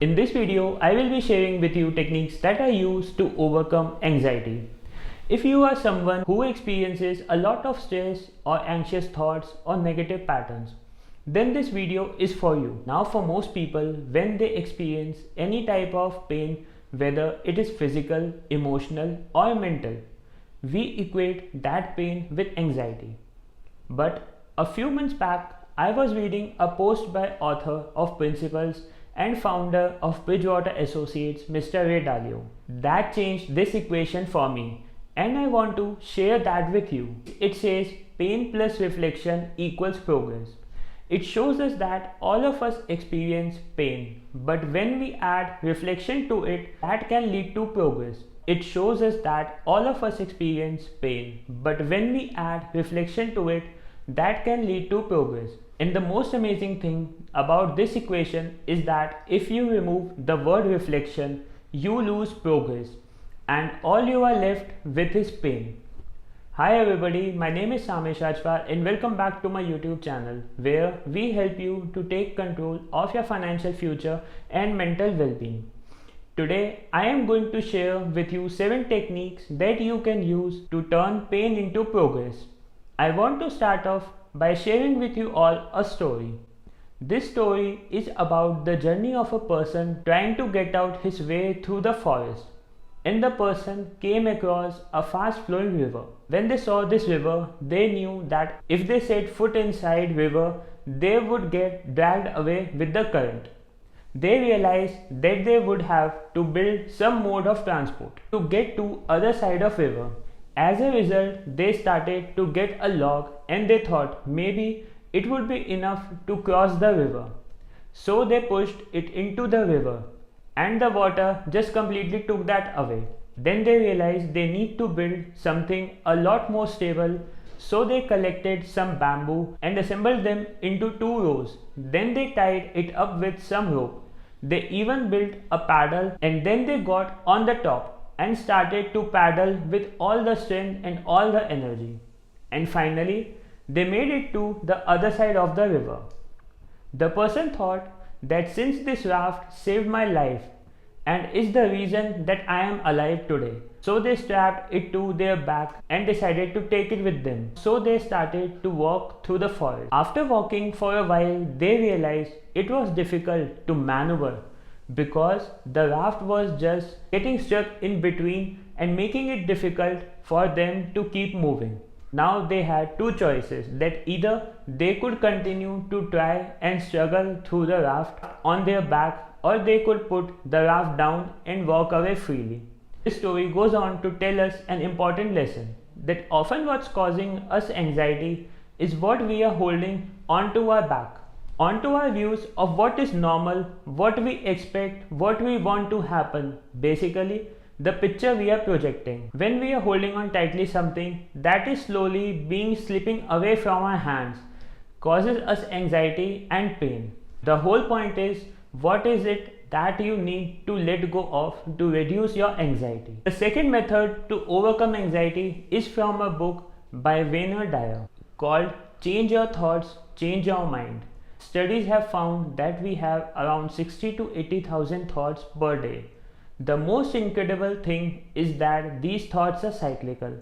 In this video, I will be sharing with you techniques that are used to overcome anxiety. If you are someone who experiences a lot of stress or anxious thoughts or negative patterns, then this video is for you. Now, for most people, when they experience any type of pain, whether it is physical, emotional or mental, we equate that pain with anxiety. But a few months back, I was reading a post by author of Principles and founder of Bridgewater Associates, Mr. Ray Dalio, that changed this equation for me, and I want to share that with you. It says pain plus reflection equals progress. It shows us that all of us experience pain, but when we add reflection to it, that can lead to progress. It shows us that all of us experience pain, but when we add reflection to it, that can lead to progress. And the most amazing thing about this equation is that if you remove the word reflection, you lose progress, and all you are left with is pain. Hi everybody, my name is Samesh Rajpal and welcome back to my YouTube channel where we help you to take control of your financial future and mental well-being. Today, I am going to share with you 7 techniques that you can use to turn pain into progress. I want to start off by sharing with you all a story. This story is about the journey of a person trying to get out his way through the forest. And the person came across a fast flowing river. When they saw this river, they knew that if they set foot inside river, they would get dragged away with the current. They realized that they would have to build some mode of transport to get to other side of river. As a result, they started to get a log and they thought maybe it would be enough to cross the river. So they pushed it into the river and the water just completely took that away. Then they realized they need to build something a lot more stable, so they collected some bamboo and assembled them into 2 rows. Then they tied it up with some rope. They even built a paddle and then they got on the top and started to paddle with all the strength and all the energy. And finally, they made it to the other side of the river. The person thought that since this raft saved my life and is the reason that I am alive today, so they strapped it to their back and decided to take it with them. So they started to walk through the forest. After walking for a while, they realized it was difficult to maneuver because the raft was just getting stuck in between and making it difficult for them to keep moving. Now they had 2 choices, that either they could continue to try and struggle through the raft on their back, or they could put the raft down and walk away freely. This story goes on to tell us an important lesson, that often what's causing us anxiety is what we are holding onto our back, onto our views of what is normal, what we expect, what we want to happen, basically the picture we are projecting. When we are holding on tightly something that is slowly being slipping away from our hands, causes us anxiety and pain. The whole point is, what is it that you need to let go of to reduce your anxiety? The second method to overcome anxiety is from a book by Wayne Dyer called Change Your Thoughts, Change Your Mind. Studies have found that we have around 60 to 80,000 thoughts per day. The most incredible thing is that these thoughts are cyclical.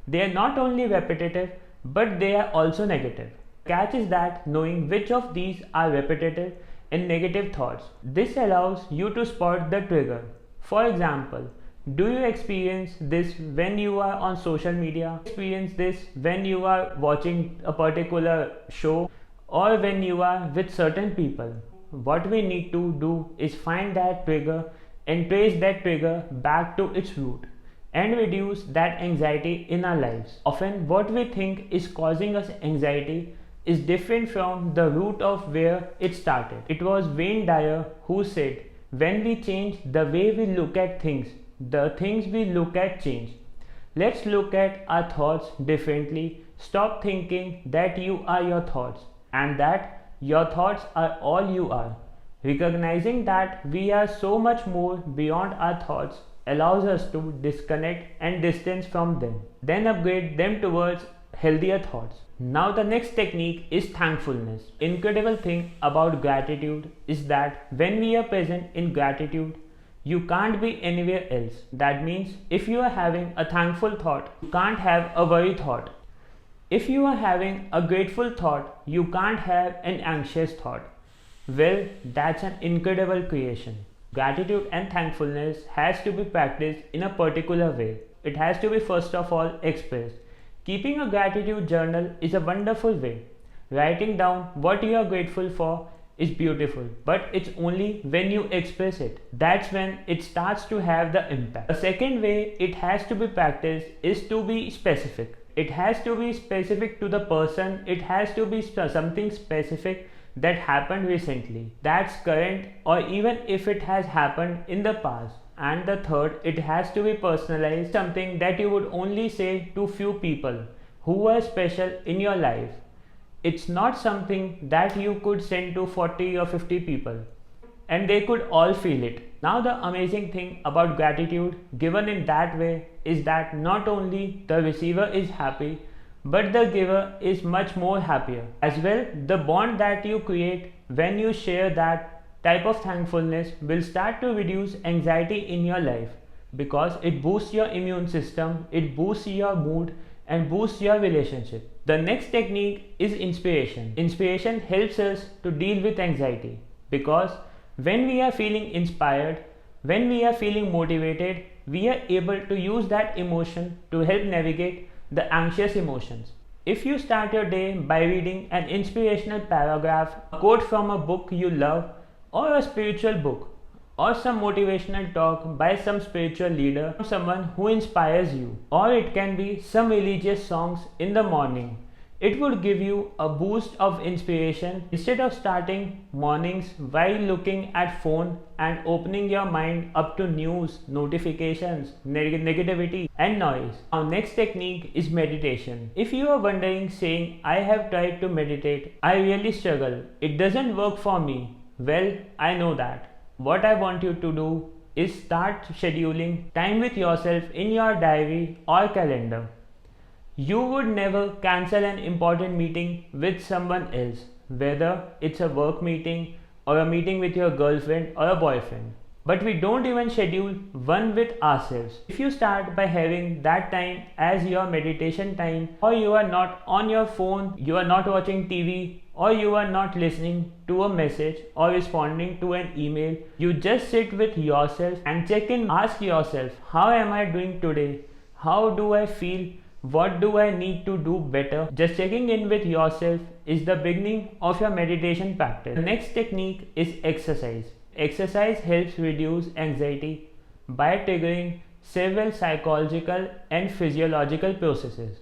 They are not only repetitive, but they are also negative. The catch is that knowing which of these are repetitive and negative thoughts. This allows you to spot the trigger. For example, do you experience this when you are on social media? Experience this when you are watching a particular show or when you are with certain people? What we need to do is find that trigger and trace that trigger back to its root and reduce that anxiety in our lives. Often what we think is causing us anxiety is different from the root of where it started. It was Wayne Dyer who said, when we change the way we look at things, the things we look at change. Let's look at our thoughts differently. Stop thinking that you are your thoughts and that your thoughts are all you are. Recognizing that we are so much more beyond our thoughts allows us to disconnect and distance from them, then upgrade them towards healthier thoughts. Now the next technique is thankfulness. Incredible thing about gratitude is that when we are present in gratitude, you can't be anywhere else. That means if you are having a thankful thought, you can't have a worry thought. If you are having a grateful thought, you can't have an anxious thought. Well, that's an incredible creation. Gratitude and thankfulness has to be practiced in a particular way. It has to be first of all expressed. Keeping a gratitude journal is a wonderful way. Writing down what you are grateful for is beautiful, but it's only when you express it. That's when it starts to have the impact. The second way it has to be practiced is to be specific. It has to be specific to the person, it has to be something specific that happened recently, that's current, or even if it has happened in the past. And the third, it has to be personalized, something that you would only say to few people who are special in your life. It's not something that you could send to 40 or 50 people and they could all feel it. Now the amazing thing about gratitude given in that way is that not only the receiver is happy, but the giver is much more happier. As well, the bond that you create when you share that type of thankfulness will start to reduce anxiety in your life because it boosts your immune system, it boosts your mood and boosts your relationship. The next technique is inspiration. Inspiration helps us to deal with anxiety because when we are feeling inspired, when we are feeling motivated, we are able to use that emotion to help navigate the anxious emotions. If you start your day by reading an inspirational paragraph, a quote from a book you love, or a spiritual book, or some motivational talk by some spiritual leader, someone who inspires you, or it can be some religious songs in the morning, it would give you a boost of inspiration instead of starting mornings while looking at phone and opening your mind up to news, notifications, negativity and noise. Our next technique is meditation. If you are wondering saying, I have tried to meditate, I really struggle, it doesn't work for me. Well, I know that. What I want you to do is start scheduling time with yourself in your diary or calendar. You would never cancel an important meeting with someone else, whether it's a work meeting or a meeting with your girlfriend or a boyfriend. But we don't even schedule one with ourselves. If you start by having that time as your meditation time, or you are not on your phone, you are not watching TV, or you are not listening to a message or responding to an email, you just sit with yourself and check in, ask yourself, how am I doing today? How do I feel? What do I need to do better? Just checking in with yourself is the beginning of your meditation practice. The next technique is exercise. Exercise helps reduce anxiety by triggering several psychological and physiological processes.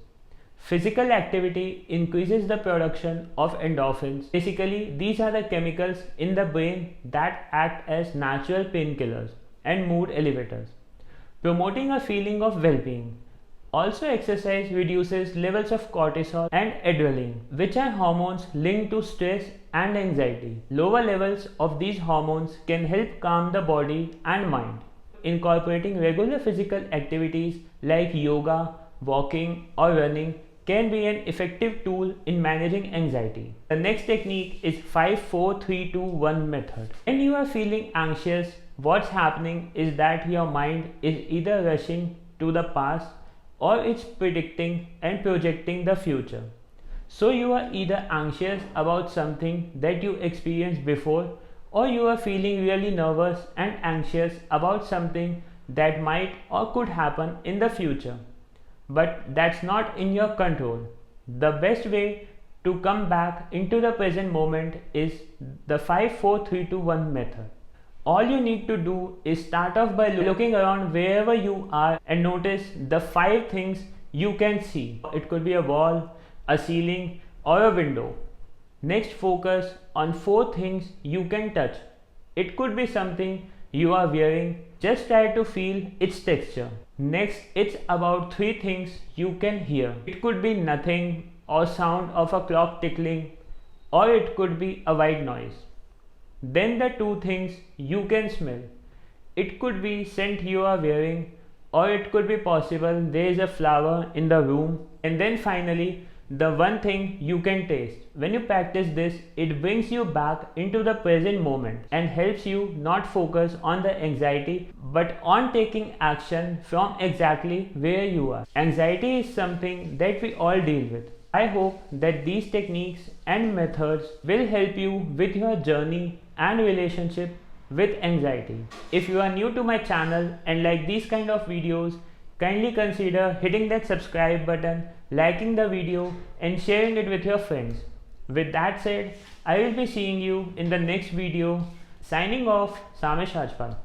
Physical activity increases the production of endorphins. Basically, these are the chemicals in the brain that act as natural painkillers and mood elevators, promoting a feeling of well-being. Also, exercise reduces levels of cortisol and adrenaline, which are hormones linked to stress and anxiety. Lower levels of these hormones can help calm the body and mind. Incorporating regular physical activities like yoga, walking, or running can be an effective tool in managing anxiety. The next technique is 5-4-3-2-1 method. When you are feeling anxious, what's happening is that your mind is either rushing to the past or it's predicting and projecting the future. So you are either anxious about something that you experienced before, or you are feeling really nervous and anxious about something that might or could happen in the future. But that's not in your control. The best way to come back into the present moment is the 5-4-3-2-1 method. All you need to do is start off by looking around wherever you are and notice the 5 things you can see. It could be a wall, a ceiling, or a window. Next, focus on 4 things you can touch. It could be something you are wearing. Just try to feel its texture. Next, it's about 3 things you can hear. It could be nothing or sound of a clock tickling, or it could be a white noise. Then the 2 things you can smell. It could be scent you are wearing, or it could be possible there is a flower in the room. And then finally, the one thing you can taste. When you practice this, it brings you back into the present moment and helps you not focus on the anxiety but on taking action from exactly where you are. Anxiety is something that we all deal with. I hope that these techniques and methods will help you with your journey and relationship with anxiety. If you are new to my channel and like these kind of videos, kindly consider hitting that subscribe button, liking the video and sharing it with your friends. With that said, I will be seeing you in the next video. Signing off, Samesh Rajpal.